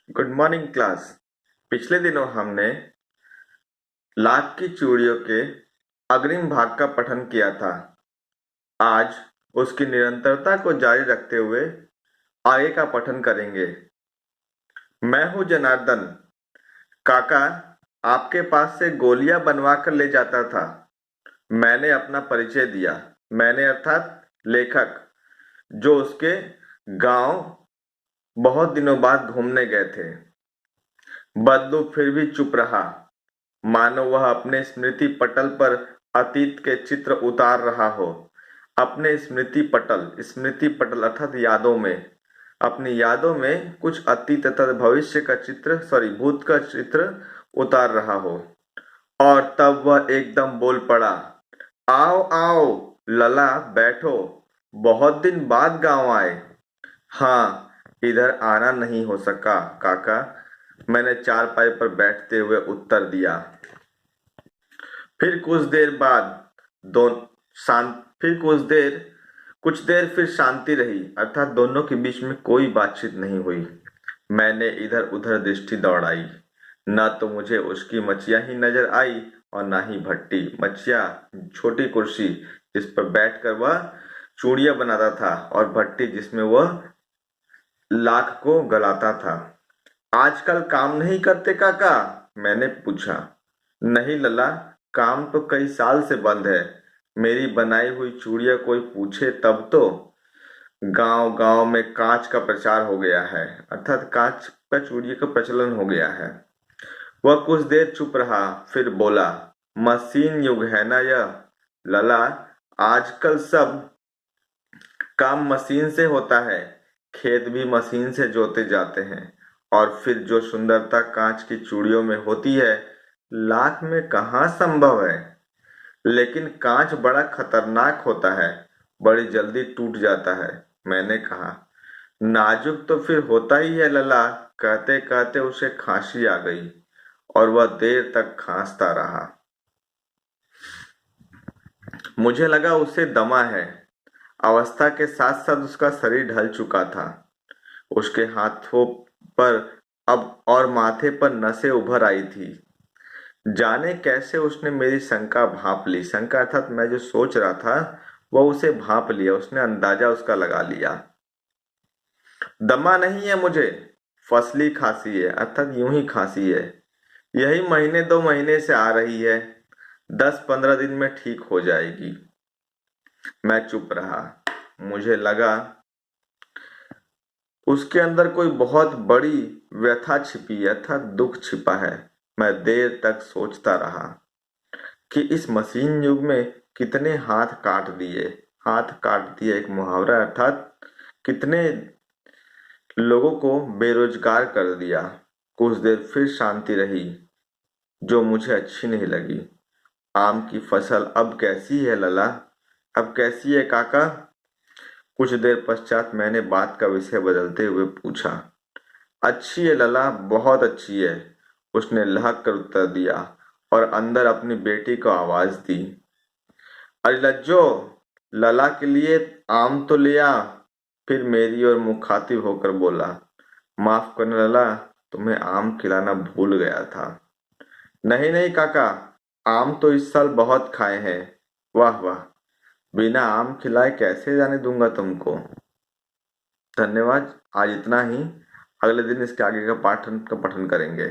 Good morning class. पिछले दिनों हमने लाख की चूड़ियों के अग्रिम भाग का पठन किया था। आज उसकी निरंतरता को जारी रखते हुए आगे का पठन करेंगे। मैं हूँ जनार्दन। काका आपके पास से गोलियां बनवा कर ले जाता था। मैंने अपना परिचय दिया। मैंने अर्थात लेखक, जो उसके गांव बहुत दिनों बाद घूमने गए थे। बदलू फिर भी चुप रहा, मानो वह अपने स्मृति पटल पर अतीत के चित्र उतार रहा हो। अपने स्मृति पटल अर्थात यादों में, अपनी यादों में कुछ अतीत तथा भविष्य का चित्र, भूत का चित्र उतार रहा हो। और तब वह एकदम बोल पड़ा, आओ आओ लला, बैठो। बहुत दिन बाद गांव आए। हाँ, इधर आना नहीं हो सका काका, मैंने चारपाई पर बैठते हुए उत्तर दिया। फिर कुछ देर बाद दो शांत फिर कुछ देर फिर शांति रही, अर्थात दोनों के बीच में कोई बातचीत नहीं हुई। मैंने इधर उधर दृष्टि दौड़ाई। न तो मुझे उसकी मचिया ही नजर आई और न ही भट्टी। मचिया छोटी कुर्सी जिस पर बैठकर वह चूड़ियां बनाता था, और भट्टी जिसमें वह लाख को गलाता था। आजकल काम नहीं करते काका? मैंने पूछा। नहीं लला, काम तो कई साल से बंद है। मेरी बनाई हुई चूड़ियां कोई पूछे तब तो। गांव गांव में कांच का प्रचार हो गया है, अर्थात कांच का चूड़ियों का प्रचलन हो गया है। वह कुछ देर चुप रहा, फिर बोला, मशीन युग है ना यह लला। आजकल सब काम मशीन से होता है। खेत भी मशीन से जोते जाते हैं। और फिर जो सुंदरता कांच की चूड़ियों में होती है, लाख में कहाँ संभव है। लेकिन कांच बड़ा खतरनाक होता है, बड़ी जल्दी टूट जाता है। मैंने कहा, नाजुक तो फिर होता ही है लला। कहते कहते उसे खांसी आ गई और वह देर तक खांसता रहा। मुझे लगा उसे दमा है। अवस्था के साथ साथ उसका शरीर ढल चुका था। उसके हाथों पर अब और माथे पर नसें उभर आई थी। जाने कैसे उसने मेरी शंका भांप ली। शंका अर्थात मैं जो सोच रहा था वह उसे भांप लिया, उसने अंदाजा उसका लगा लिया। दमा नहीं है मुझे, फसली खांसी है, अर्थात यूं ही खांसी है। यही महीने 2 महीने से आ रही है। 10-15 दिन में ठीक हो जाएगी। मैं चुप रहा। मुझे लगा उसके अंदर कोई बहुत बड़ी व्यथा छिपी है, अर्थात दुख छिपा है। मैं देर तक सोचता रहा कि इस मशीन युग में कितने हाथ काट दिए। हाथ काट दिए एक मुहावरा, अर्थात कितने लोगों को बेरोजगार कर दिया। कुछ देर फिर शांति रही, जो मुझे अच्छी नहीं लगी। आम की फसल अब कैसी है लला? अब कैसी है काका? कुछ देर पश्चात मैंने बात का विषय बदलते हुए पूछा। अच्छी है लला, बहुत अच्छी है, उसने लहक कर उत्तर दिया और अंदर अपनी बेटी को आवाज दी। अरे लज्जो, लला के लिए आम तो ले आ। फिर मेरी ओर मुखातिब होकर बोला, माफ करना लला, तुम्हें आम खिलाना भूल गया था। नहीं नहीं काका, आम तो इस साल बहुत खाए हैं। वाह वाह, बिना आम खिलाए कैसे जाने दूंगा तुमको। धन्यवाद। आज इतना ही। अगले दिन इसके आगे का पाठन का पठन करेंगे।